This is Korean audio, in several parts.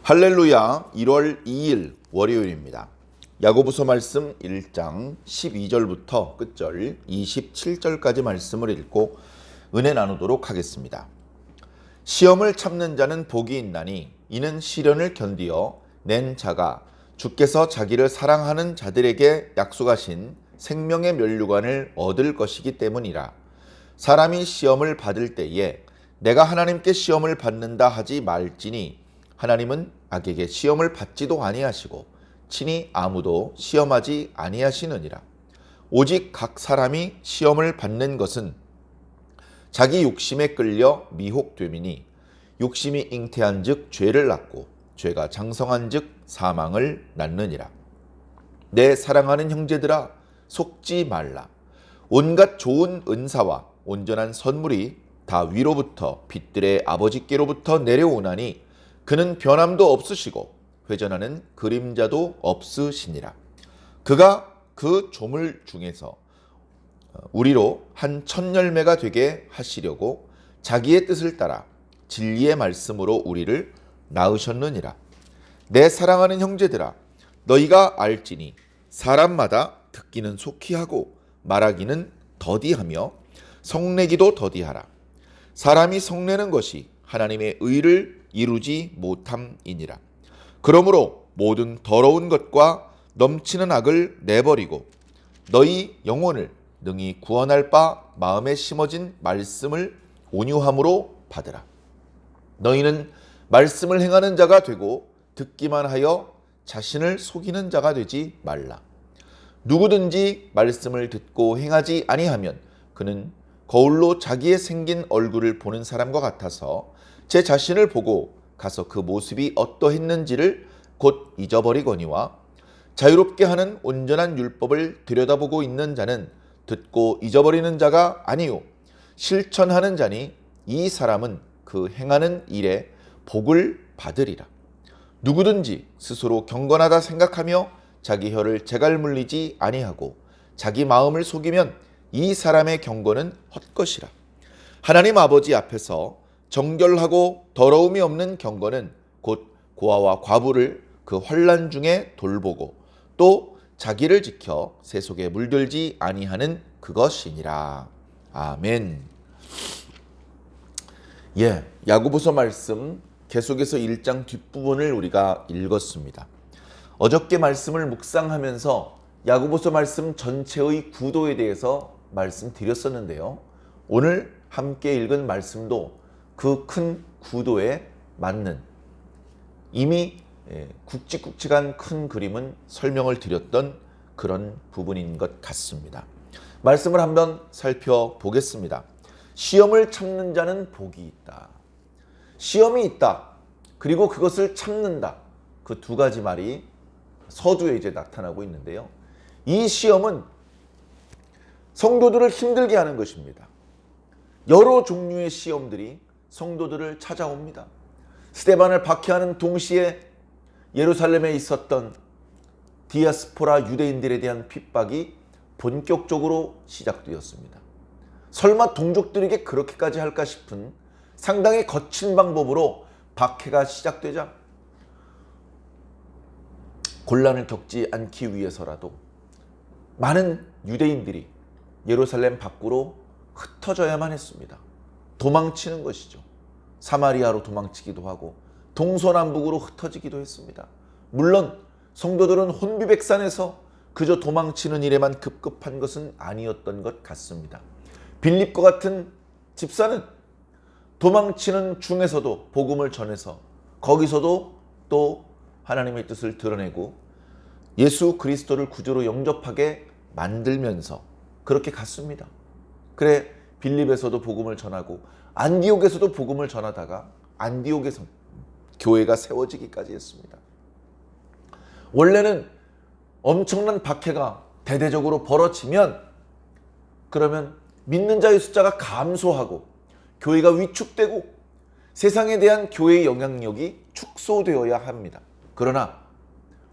할렐루야. 1월 2일 월요일입니다. 야고보서 말씀 1장 12절부터 끝절 27절까지 말씀을 읽고 은혜 나누도록 하겠습니다. 시험을 참는 자는 복이 있나니 이는 시련을 견디어 낸 자가 주께서 자기를 사랑하는 자들에게 약속하신 생명의 면류관을 얻을 것이기 때문이라. 사람이 시험을 받을 때에 내가 하나님께 시험을 받는다 하지 말지니 하나님은 악에게 시험을 받지도 아니하시고 친히 아무도 시험하지 아니하시느니라. 오직 각 사람이 시험을 받는 것은 자기 욕심에 끌려 미혹됨이니 욕심이 잉태한즉 죄를 낳고 죄가 장성한즉 사망을 낳느니라. 내 사랑하는 형제들아 속지 말라. 온갖 좋은 은사와 온전한 선물이 다 위로부터 빛들의 아버지께로부터 내려오나니 그는 변함도 없으시고 회전하는 그림자도 없으시니라. 그가 그 조물 중에서 우리로 한 첫 열매가 되게 하시려고 자기의 뜻을 따라 진리의 말씀으로 우리를 낳으셨느니라. 내 사랑하는 형제들아 너희가 알지니 사람마다 듣기는 속히 하고 말하기는 더디하며 성내기도 더디하라. 사람이 성내는 것이 하나님의 의를 이루지 못함이니라. 그러므로 모든 더러운 것과 넘치는 악을 내버리고 너희 영혼을 능히 구원할 바 마음에 심어진 말씀을 온유함으로 받으라. 너희는 말씀을 행하는 자가 되고 듣기만 하여 자신을 속이는 자가 되지 말라. 누구든지 말씀을 듣고 행하지 아니하면 그는 거울로 자기의 생긴 얼굴을 보는 사람과 같아서 제 자신을 보고 가서 그 모습이 어떠했는지를 곧 잊어버리거니와 자유롭게 하는 온전한 율법을 들여다보고 있는 자는 듣고 잊어버리는 자가 아니요 실천하는 자니 이 사람은 그 행하는 일에 복을 받으리라. 누구든지 스스로 경건하다 생각하며 자기 혀를 재갈 물리지 아니하고 자기 마음을 속이면 이 사람의 경건은 헛것이라. 하나님 아버지 앞에서 정결하고 더러움이 없는 경건은 곧 고아와 과부를 그 환난 중에 돌보고 또 자기를 지켜 세속에 물들지 아니하는 그것이니라. 아멘. 야고보서 말씀 계속해서 1장 뒷부분을 우리가 읽었습니다. 어저께 말씀을 묵상하면서 야고보서 말씀 전체의 구도에 대해서 말씀드렸었는데요. 오늘 함께 읽은 말씀도 그 큰 구도에 맞는 이미 굵직굵직한 큰 그림은 설명을 드렸던 그런 부분인 것 같습니다. 말씀을 한번 살펴보겠습니다. 시험을 참는 자는 복이 있다. 시험이 있다. 그리고 그것을 참는다. 그 두 가지 말이 서두에 이제 나타나고 있는데요. 이 시험은 성도들을 힘들게 하는 것입니다. 여러 종류의 시험들이 성도들을 찾아옵니다. 스데반을 박해하는 동시에 예루살렘에 있었던 디아스포라 유대인들에 대한 핍박이 본격적으로 시작되었습니다. 설마 동족들에게 그렇게까지 할까 싶은 상당히 거친 방법으로 박해가 시작되자 곤란을 겪지 않기 위해서라도 많은 유대인들이 예루살렘 밖으로 흩어져야만 했습니다. 도망치는 것이죠. 사마리아로 도망치기도 하고 동서남북으로 흩어지기도 했습니다. 물론 성도들은 혼비백산에서 그저 도망치는 일에만 급급한 것은 아니었던 것 같습니다. 빌립과 같은 집사는 도망치는 중에서도 복음을 전해서 거기서도 또 하나님의 뜻을 드러내고 예수 그리스도를 구주로 영접하게 만들면서 그렇게 갔습니다. 그래 빌립에서도 복음을 전하고 안디옥에서도 복음을 전하다가 안디옥에서 교회가 세워지기까지 했습니다. 원래는 엄청난 박해가 대대적으로 벌어지면 그러면 믿는 자의 숫자가 감소하고 교회가 위축되고 세상에 대한 교회의 영향력이 축소되어야 합니다. 그러나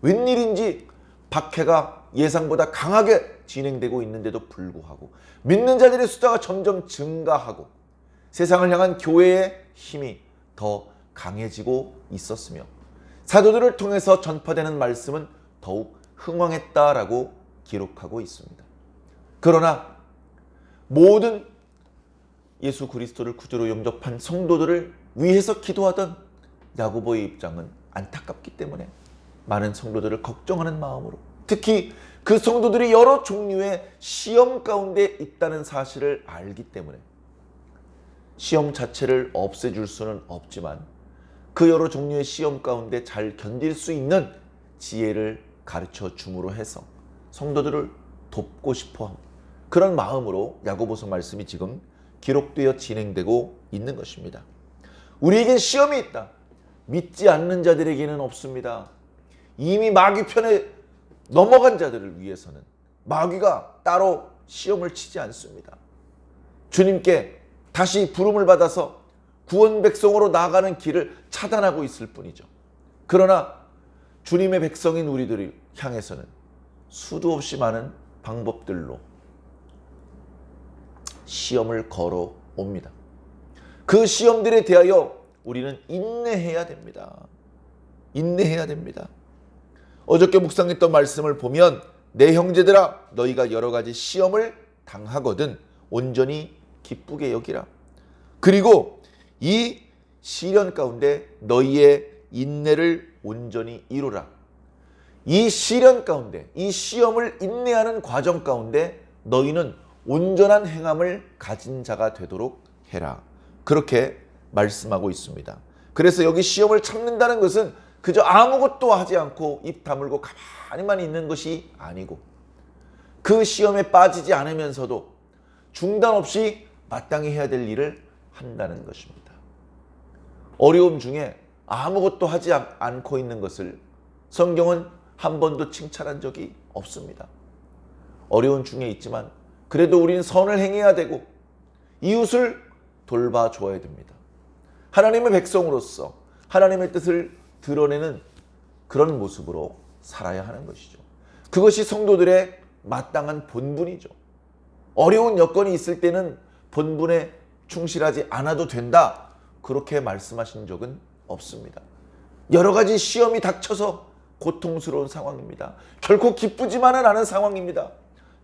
웬일인지 박해가 예상보다 강하게 진행되고 있는데도 불구하고 믿는 자들의 숫자가 점점 증가하고 세상을 향한 교회의 힘이 더 강해지고 있었으며 사도들을 통해서 전파되는 말씀은 더욱 흥왕했다라고 기록하고 있습니다. 그러나 모든 예수 그리스도를 구주로 영접한 성도들을 위해서 기도하던 야고보의 입장은 안타깝기 때문에 많은 성도들을 걱정하는 마음으로, 특히 그 성도들이 여러 종류의 시험 가운데 있다는 사실을 알기 때문에 시험 자체를 없애줄 수는 없지만 그 여러 종류의 시험 가운데 잘 견딜 수 있는 지혜를 가르쳐 줌으로 해서 성도들을 돕고 싶어 합니다. 그런 마음으로 야고보서 말씀이 지금 기록되어 진행되고 있는 것입니다. 우리에겐 시험이 있다. 믿지 않는 자들에게는 없습니다. 이미 마귀 편에 넘어간 자들을 위해서는 마귀가 따로 시험을 치지 않습니다. 주님께 다시 부름을 받아서 구원 백성으로 나아가는 길을 차단하고 있을 뿐이죠. 그러나 주님의 백성인 우리들을 향해서는 수도 없이 많은 방법들로 시험을 걸어옵니다. 그 시험들에 대하여 우리는 인내해야 됩니다. 인내해야 됩니다. 어저께 묵상했던 말씀을 보면 내 형제들아 너희가 여러 가지 시험을 당하거든 온전히 기쁘게 여기라. 그리고 이 시련 가운데 너희의 인내를 온전히 이루라. 이 시련 가운데, 이 시험을 인내하는 과정 가운데 너희는 온전한 행함을 가진 자가 되도록 해라. 그렇게 말씀하고 있습니다. 그래서 여기 시험을 참는다는 것은 그저 아무것도 하지 않고 입 다물고 가만히만 있는 것이 아니고 그 시험에 빠지지 않으면서도 중단 없이 마땅히 해야 될 일을 한다는 것입니다. 어려움 중에 아무것도 하지 않고 있는 것을 성경은 한 번도 칭찬한 적이 없습니다. 어려운 중에 있지만 그래도 우리는 선을 행해야 되고 이웃을 돌봐줘야 됩니다. 하나님의 백성으로서 하나님의 뜻을 드러내는 그런 모습으로 살아야 하는 것이죠. 그것이 성도들의 마땅한 본분이죠. 어려운 여건이 있을 때는 본분에 충실하지 않아도 된다. 그렇게 말씀하신 적은 없습니다. 여러 가지 시험이 닥쳐서 고통스러운 상황입니다. 결코 기쁘지만은 않은 상황입니다.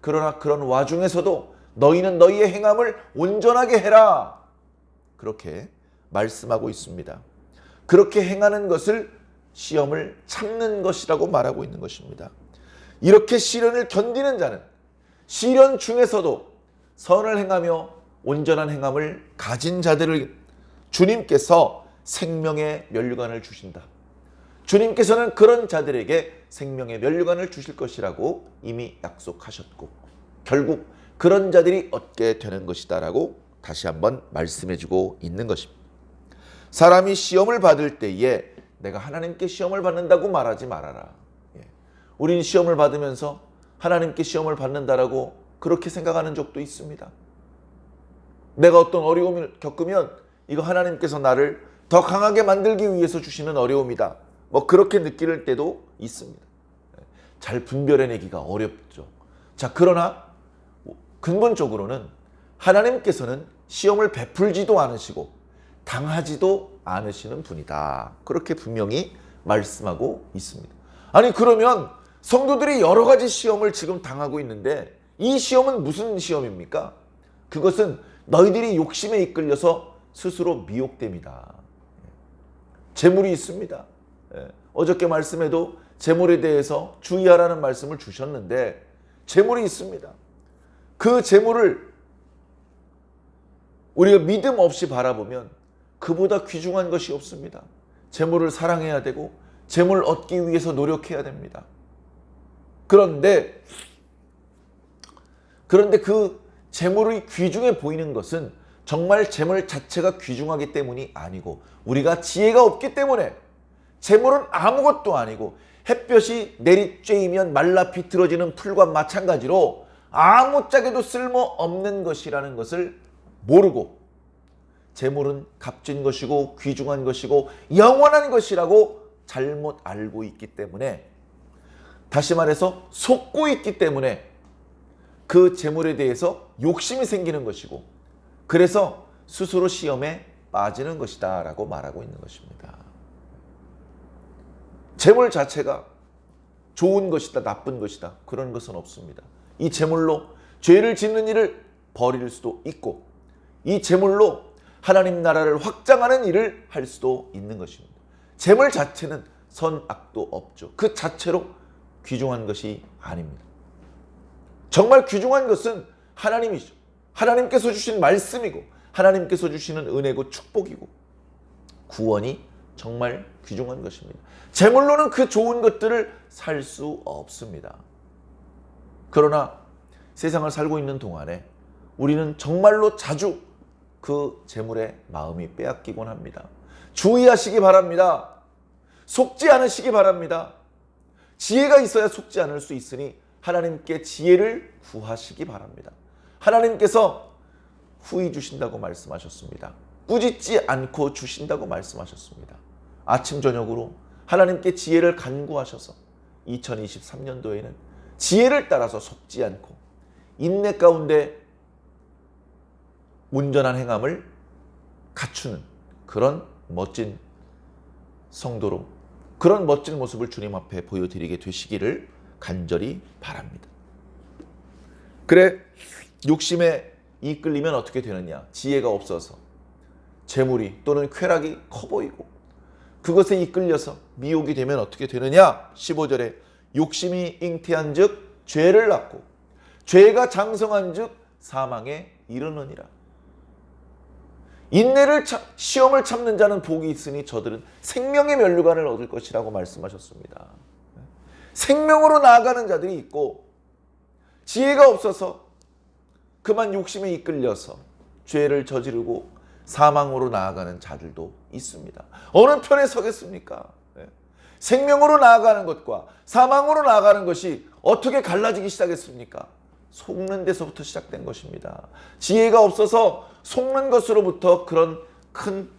그러나 그런 와중에서도 너희는 너희의 행함을 온전하게 해라. 그렇게 말씀하고 있습니다. 그렇게 행하는 것을 시험을 참는 것이라고 말하고 있는 것입니다. 이렇게 시련을 견디는 자는 시련 중에서도 선을 행하며 온전한 행함을 가진 자들을 주님께서 생명의 면류관을 주신다. 주님께서는 그런 자들에게 생명의 면류관을 주실 것이라고 이미 약속하셨고 결국 그런 자들이 얻게 되는 것이다 라고 다시 한번 말씀해주고 있는 것입니다. 사람이 시험을 받을 때에 내가 하나님께 시험을 받는다고 말하지 말아라. 우리는 시험을 받으면서 하나님께 시험을 받는다라고 그렇게 생각하는 적도 있습니다. 내가 어떤 어려움을 겪으면 이거 하나님께서 나를 더 강하게 만들기 위해서 주시는 어려움이다. 뭐 그렇게 느낄 때도 있습니다. 잘 분별해내기가 어렵죠. 자, 그러나 근본적으로는 하나님께서는 시험을 베풀지도 않으시고 당하지도 않으시는 분이다. 그렇게 분명히 말씀하고 있습니다. 아니 그러면 성도들이 여러 가지 시험을 지금 당하고 있는데 이 시험은 무슨 시험입니까? 그것은 너희들이 욕심에 이끌려서 스스로 미혹됩니다. 재물이 있습니다. 어저께 말씀에도 재물에 대해서 주의하라는 말씀을 주셨는데 재물이 있습니다. 그 재물을 우리가 믿음 없이 바라보면 그보다 귀중한 것이 없습니다. 재물을 사랑해야 되고 재물을 얻기 위해서 노력해야 됩니다. 그런데 그 재물이 귀중해 보이는 것은 정말 재물 자체가 귀중하기 때문이 아니고 우리가 지혜가 없기 때문에 재물은 아무것도 아니고 햇볕이 내리쬐이면 말라 비틀어지는 풀과 마찬가지로 아무짝에도 쓸모없는 것이라는 것을 모르고 재물은 값진 것이고 귀중한 것이고 영원한 것이라고 잘못 알고 있기 때문에 다시 말해서 속고 있기 때문에 그 재물에 대해서 욕심이 생기는 것이고 그래서 스스로 시험에 빠지는 것이다 라고 말하고 있는 것입니다. 재물 자체가 좋은 것이다, 나쁜 것이다, 그런 것은 없습니다. 이 재물로 죄를 짓는 일을 벌일 수도 있고, 이 재물로 하나님 나라를 확장하는 일을 할 수도 있는 것입니다. 재물 자체는 선악도 없죠. 그 자체로 귀중한 것이 아닙니다. 정말 귀중한 것은 하나님이죠. 하나님께서 주신 말씀이고, 하나님께서 주시는 은혜고 축복이고, 구원이 정말 귀중한 것입니다. 재물로는 그 좋은 것들을 살 수 없습니다. 그러나 세상을 살고 있는 동안에 우리는 정말로 자주 그 재물의 마음이 빼앗기곤 합니다. 주의하시기 바랍니다. 속지 않으시기 바랍니다. 지혜가 있어야 속지 않을 수 있으니 하나님께 지혜를 구하시기 바랍니다. 하나님께서 후히 주신다고 말씀하셨습니다. 꾸짖지 않고 주신다고 말씀하셨습니다. 아침 저녁으로 하나님께 지혜를 간구하셔서 2023년도에는 지혜를 따라서 속지 않고 인내 가운데 온전한 행함을 갖추는 그런 멋진 성도로, 그런 멋진 모습을 주님 앞에 보여드리게 되시기를 간절히 바랍니다. 그래, 욕심에 이끌리면 어떻게 되느냐? 지혜가 없어서 재물이 또는 쾌락이 커 보이고 그것에 이끌려서 미혹이 되면 어떻게 되느냐? 15절에 욕심이 잉태한 즉 죄를 낳고 죄가 장성한 즉 사망에 이르느니라. 인내를 시험을 참는 자는 복이 있으니 저들은 생명의 면류관을 얻을 것이라고 말씀하셨습니다. 생명으로 나아가는 자들이 있고, 지혜가 없어서 그만 욕심에 이끌려서 죄를 저지르고 사망으로 나아가는 자들도 있습니다. 어느 편에 서겠습니까? 생명으로 나아가는 것과 사망으로 나아가는 것이 어떻게 갈라지기 시작했습니까? 속는 데서부터 시작된 것입니다. 지혜가 없어서 속는 것으로부터 그런 큰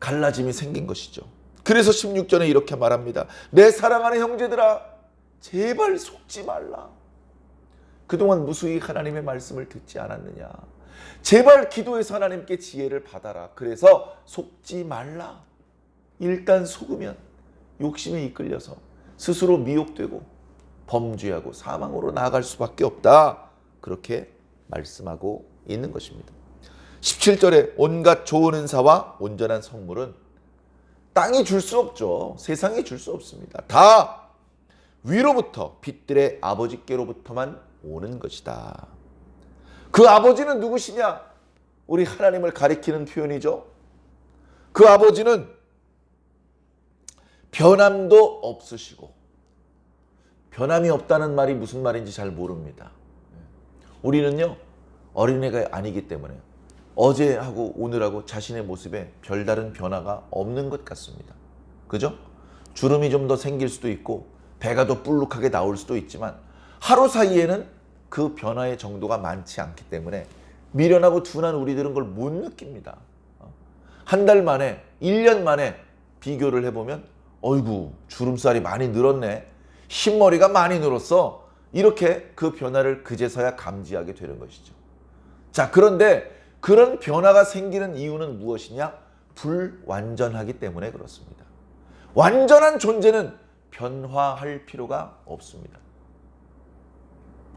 갈라짐이 생긴 것이죠. 그래서 16절에 이렇게 말합니다. 내 사랑하는 형제들아, 제발 속지 말라. 그동안 무수히 하나님의 말씀을 듣지 않았느냐? 제발 기도해서 하나님께 지혜를 받아라. 그래서 속지 말라. 일단 속으면 욕심에 이끌려서 스스로 미혹되고 범죄하고 사망으로 나아갈 수밖에 없다. 그렇게 말씀하고 있는 것입니다. 17절에 온갖 좋은 은사와 온전한 선물은 땅이 줄 수 없죠. 세상이 줄 수 없습니다. 다 위로부터 빛들의 아버지께로부터만 오는 것이다. 그 아버지는 누구시냐? 우리 하나님을 가리키는 표현이죠. 그 아버지는 변함도 없으시고, 변함이 없다는 말이 무슨 말인지 잘 모릅니다. 우리는요, 어린애가 아니기 때문에 어제하고 오늘하고 자신의 모습에 별다른 변화가 없는 것 같습니다. 그죠? 주름이 좀 더 생길 수도 있고 배가 더 불룩하게 나올 수도 있지만 하루 사이에는 그 변화의 정도가 많지 않기 때문에 미련하고 둔한 우리들은 그걸 못 느낍니다. 한 달 만에, 1년 만에 비교를 해보면 어이구, 주름살이 많이 늘었네, 흰머리가 많이 늘었어, 이렇게 그 변화를 그제서야 감지하게 되는 것이죠. 자, 그런데 그런 변화가 생기는 이유는 무엇이냐? 불완전하기 때문에 그렇습니다. 완전한 존재는 변화할 필요가 없습니다.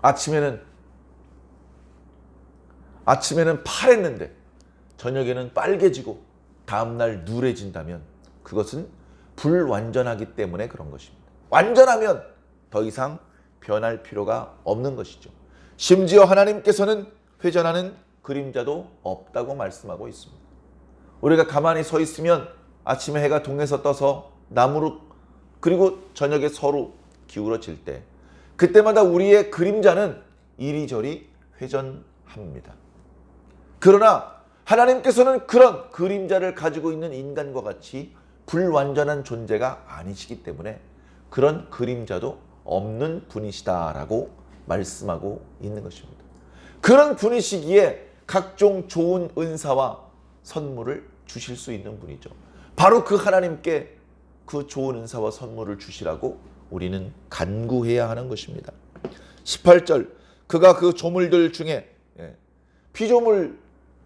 아침에는 파랬는데 저녁에는 빨개지고 다음날 누래진다면 그것은 불완전하기 때문에 그런 것입니다. 완전하면 더 이상 변할 필요가 없는 것이죠. 심지어 하나님께서는 회전하는 그림자도 없다고 말씀하고 있습니다. 우리가 가만히 서 있으면 아침에 해가 동에서 떠서 남으로, 그리고 저녁에 서로 기울어질 때 그때마다 우리의 그림자는 이리저리 회전합니다. 그러나 하나님께서는 그런 그림자를 가지고 있는 인간과 같이 불완전한 존재가 아니시기 때문에 그런 그림자도 없는 분이시다라고 말씀하고 있는 것입니다. 그런 분이시기에 각종 좋은 은사와 선물을 주실 수 있는 분이죠. 바로 그 하나님께 그 좋은 은사와 선물을 주시라고 우리는 간구해야 하는 것입니다. 18절, 그가 그 조물들 중에, 피조물,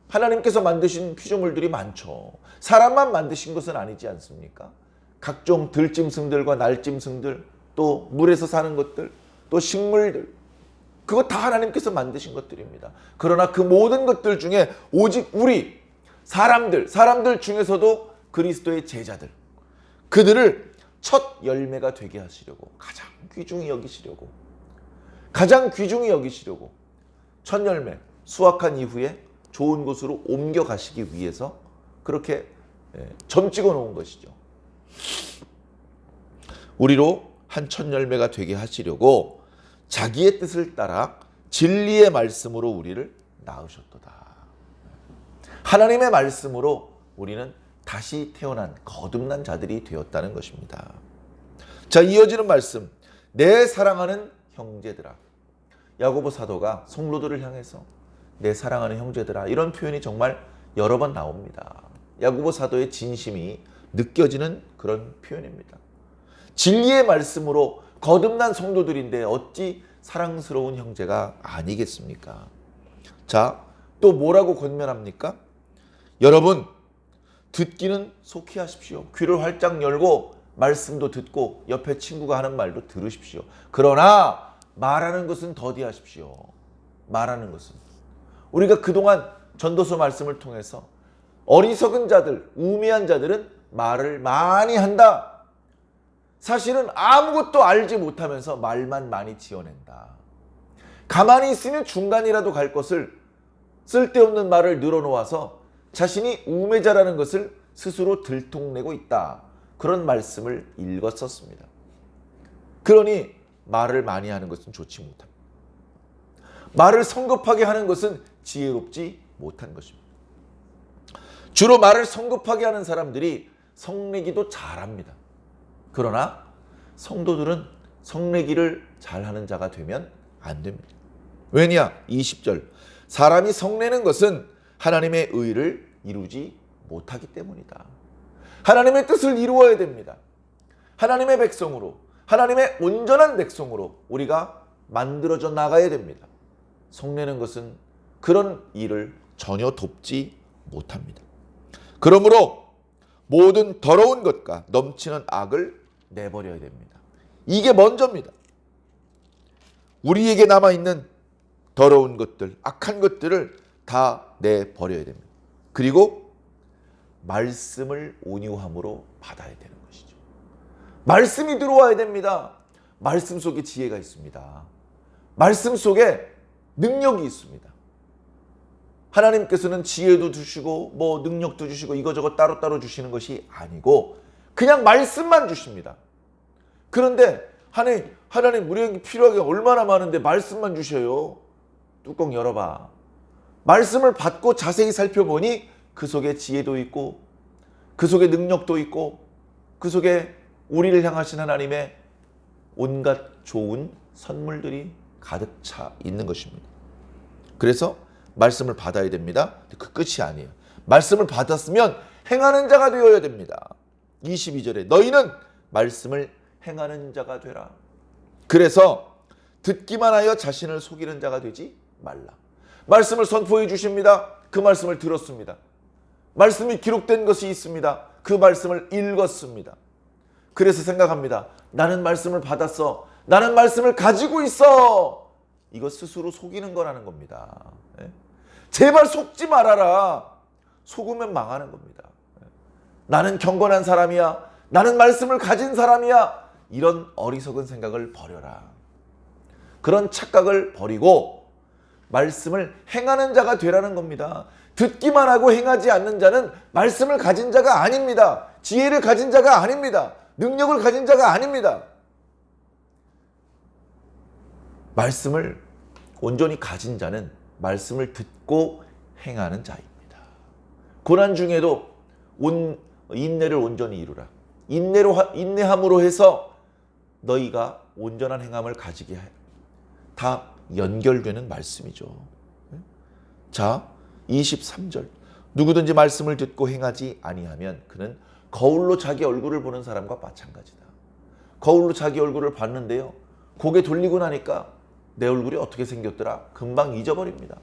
하나님께서 만드신 피조물들이 많죠. 사람만 만드신 것은 아니지 않습니까? 각종 들짐승들과 날짐승들, 또 물에서 사는 것들, 또 식물들, 그거 다 하나님께서 만드신 것들입니다. 그러나 그 모든 것들 중에 오직 우리 사람들 중에서도 그리스도의 제자들, 그들을 첫 열매가 되게 하시려고, 가장 귀중히 여기시려고 첫 열매 수확한 이후에 좋은 곳으로 옮겨가시기 위해서 그렇게 점 찍어 놓은 것이죠. 우리로 한 첫 열매가 되게 하시려고 자기의 뜻을 따라 진리의 말씀으로 우리를 낳으셨도다. 하나님의 말씀으로 우리는 다시 태어난 거듭난 자들이 되었다는 것입니다. 자, 이어지는 말씀. 내 사랑하는 형제들아. 야고보 사도가 성도들을 향해서 내 사랑하는 형제들아, 이런 표현이 정말 여러 번 나옵니다. 야고보 사도의 진심이 느껴지는 그런 표현입니다. 진리의 말씀으로 거듭난 성도들인데 어찌 사랑스러운 형제가 아니겠습니까? 자, 또 뭐라고 권면합니까? 여러분, 듣기는 속히 하십시오. 귀를 활짝 열고 말씀도 듣고 옆에 친구가 하는 말도 들으십시오. 그러나 말하는 것은 더디하십시오. 말하는 것은. 우리가 그동안 전도서 말씀을 통해서 어리석은 자들, 우매한 자들은 말을 많이 한다. 사실은 아무것도 알지 못하면서 말만 많이 지어낸다. 가만히 있으면 중간이라도 갈 것을 쓸데없는 말을 늘어놓아서 자신이 우매자라는 것을 스스로 들통내고 있다. 그런 말씀을 읽었었습니다. 그러니 말을 많이 하는 것은 좋지 못합니다. 말을 성급하게 하는 것은 지혜롭지 못한 것입니다. 주로 말을 성급하게 하는 사람들이 성내기도 잘합니다. 그러나 성도들은 성내기를 잘하는 자가 되면 안 됩니다. 왜냐? 20절. 사람이 성내는 것은 하나님의 의를 이루지 못하기 때문이다. 하나님의 뜻을 이루어야 됩니다. 하나님의 백성으로, 하나님의 온전한 백성으로 우리가 만들어져 나가야 됩니다. 성내는 것은 그런 일을 전혀 돕지 못합니다. 그러므로 모든 더러운 것과 넘치는 악을 내버려야 됩니다. 이게 먼저입니다. 우리에게 남아있는 더러운 것들, 악한 것들을 다 내버려야 됩니다. 그리고 말씀을 온유함으로 받아야 되는 것이죠. 말씀이 들어와야 됩니다. 말씀 속에 지혜가 있습니다. 말씀 속에 능력이 있습니다. 하나님께서는 지혜도 주시고 능력도 주시고 이거저거 따로따로 주시는 것이 아니고 그냥 말씀만 주십니다. 그런데 하나님 우리에게 필요한 게 얼마나 많은데 말씀만 주셔요. 뚜껑 열어봐. 말씀을 받고 자세히 살펴보니 그 속에 지혜도 있고 그 속에 능력도 있고 그 속에 우리를 향하신 하나님의 온갖 좋은 선물들이 가득 차 있는 것입니다. 그래서 말씀을 받아야 됩니다. 그 끝이 아니에요. 말씀을 받았으면 행하는 자가 되어야 됩니다. 22절에 너희는 말씀을 행하는 자가 되라. 그래서 듣기만 하여 자신을 속이는 자가 되지 말라. 말씀을 선포해 주십니다. 그 말씀을 들었습니다. 말씀이 기록된 것이 있습니다. 그 말씀을 읽었습니다. 그래서 생각합니다. 나는 말씀을 받았어. 나는 말씀을 가지고 있어. 이거 스스로 속이는 거라는 겁니다. 제발 속지 말아라. 속으면 망하는 겁니다. 나는 경건한 사람이야. 나는 말씀을 가진 사람이야. 이런 어리석은 생각을 버려라. 그런 착각을 버리고 말씀을 행하는 자가 되라는 겁니다. 듣기만 하고 행하지 않는 자는 말씀을 가진 자가 아닙니다. 지혜를 가진 자가 아닙니다. 능력을 가진 자가 아닙니다. 말씀을 온전히 가진 자는 말씀을 듣고 행하는 자입니다. 고난 중에도 인내를 온전히 이루라. 인내함으로 해서 너희가 온전한 행함을 가지게 해. 다 연결되는 말씀이죠. 자, 23절. 누구든지 말씀을 듣고 행하지 아니하면 그는 거울로 자기 얼굴을 보는 사람과 마찬가지다. 거울로 자기 얼굴을 봤는데요. 고개 돌리고 나니까 내 얼굴이 어떻게 생겼더라? 금방 잊어버립니다.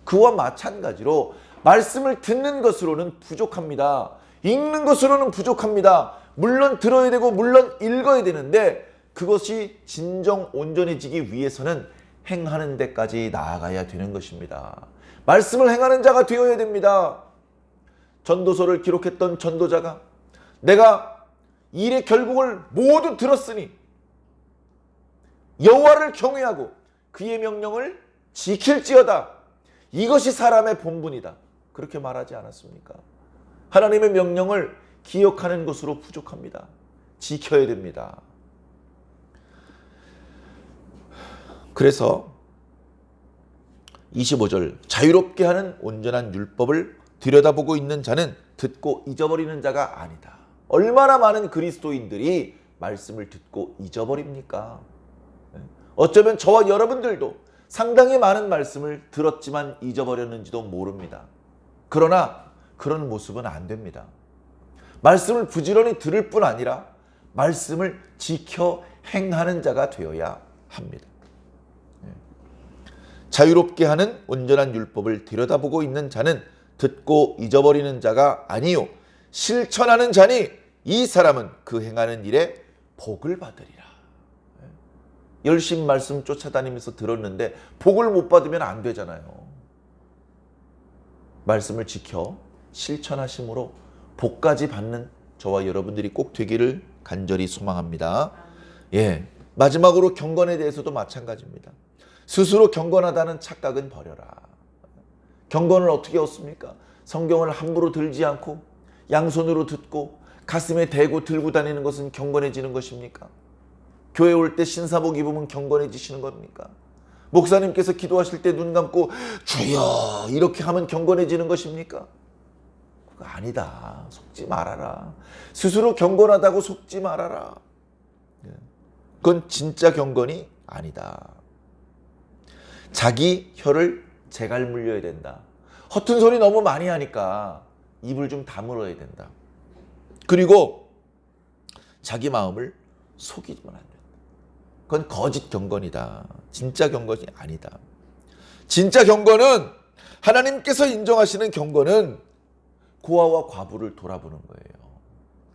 그와 마찬가지로 말씀을 듣는 것으로는 부족합니다. 읽는 것으로는 부족합니다. 물론 들어야 되고 물론 읽어야 되는데 그것이 진정 온전해지기 위해서는 행하는 데까지 나아가야 되는 것입니다. 말씀을 행하는 자가 되어야 됩니다. 전도서를 기록했던 전도자가 내가 일의 결국을 모두 들었으니 여호와를 경외하고 그의 명령을 지킬지어다. 이것이 사람의 본분이다. 그렇게 말하지 않았습니까? 하나님의 명령을 기억하는 것으로 부족합니다. 지켜야 됩니다. 그래서 25절 자유롭게 하는 온전한 율법을 들여다보고 있는 자는 듣고 잊어버리는 자가 아니다. 얼마나 많은 그리스도인들이 말씀을 듣고 잊어버립니까? 어쩌면 저와 여러분들도 상당히 많은 말씀을 들었지만 잊어버렸는지도 모릅니다. 그러나 그런 모습은 안 됩니다. 말씀을 부지런히 들을 뿐 아니라 말씀을 지켜 행하는 자가 되어야 합니다. 자유롭게 하는 온전한 율법을 들여다보고 있는 자는 듣고 잊어버리는 자가 아니요 실천하는 자니 이 사람은 그 행하는 일에 복을 받으리라. 열심히 말씀 쫓아다니면서 들었는데 복을 못 받으면 안 되잖아요. 말씀을 지켜 실천하심으로 복까지 받는 저와 여러분들이 꼭 되기를 간절히 소망합니다. 예, 마지막으로 경건에 대해서도 마찬가지입니다. 스스로 경건하다는 착각은 버려라. 경건을 어떻게 얻습니까? 성경을 함부로 들지 않고 양손으로 듣고 가슴에 대고 들고 다니는 것은 경건해지는 것입니까? 교회 올 때 신사복 입으면 경건해지시는 겁니까? 목사님께서 기도하실 때 눈 감고 주여 이렇게 하면 경건해지는 것입니까? 그거 아니다. 속지 말아라. 스스로 경건하다고 속지 말아라. 그건 진짜 경건이 아니다. 자기 혀를 제갈 물려야 된다. 허튼 소리 너무 많이 하니까 입을 좀 다물어야 된다. 그리고 자기 마음을 속이면 안 된다. 그건 거짓 경건이다. 진짜 경건이 아니다. 진짜 경건은 하나님께서 인정하시는 경건은 고아와 과부를 돌아보는 거예요.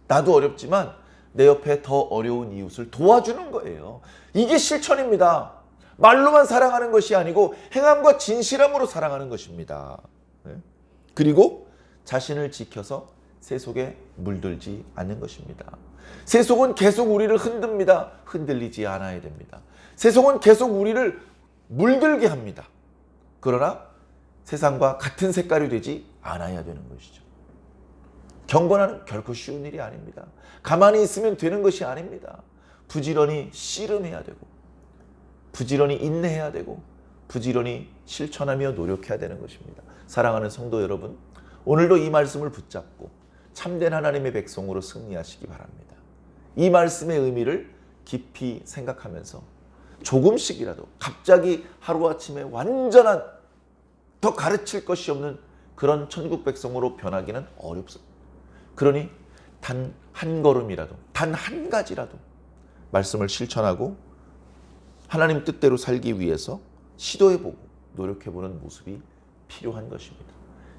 나도 어렵지만 내 옆에 더 어려운 이웃을 도와주는 거예요. 이게 실천입니다. 말로만 사랑하는 것이 아니고 행함과 진실함으로 사랑하는 것입니다. 그리고 자신을 지켜서 세속에 물들지 않는 것입니다. 세속은 계속 우리를 흔듭니다. 흔들리지 않아야 됩니다. 세속은 계속 우리를 물들게 합니다. 그러나 세상과 같은 색깔이 되지 않아야 되는 것이죠. 경건하는 결코 쉬운 일이 아닙니다. 가만히 있으면 되는 것이 아닙니다. 부지런히 씨름해야 되고 부지런히 인내해야 되고 부지런히 실천하며 노력해야 되는 것입니다. 사랑하는 성도 여러분, 오늘도 이 말씀을 붙잡고 참된 하나님의 백성으로 승리하시기 바랍니다. 이 말씀의 의미를 깊이 생각하면서 조금씩이라도 갑자기 하루아침에 완전한 더 가르칠 것이 없는 그런 천국 백성으로 변하기는 어렵습니다. 그러니 단 한 걸음이라도, 단 한 가지라도 말씀을 실천하고 하나님 뜻대로 살기 위해서 시도해보고 노력해보는 모습이 필요한 것입니다.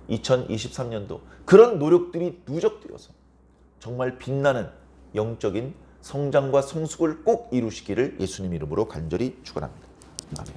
2023년도 그런 노력들이 누적되어서 정말 빛나는 영적인 성장과 성숙을 꼭 이루시기를 예수님 이름으로 간절히 축원합니다. 아멘.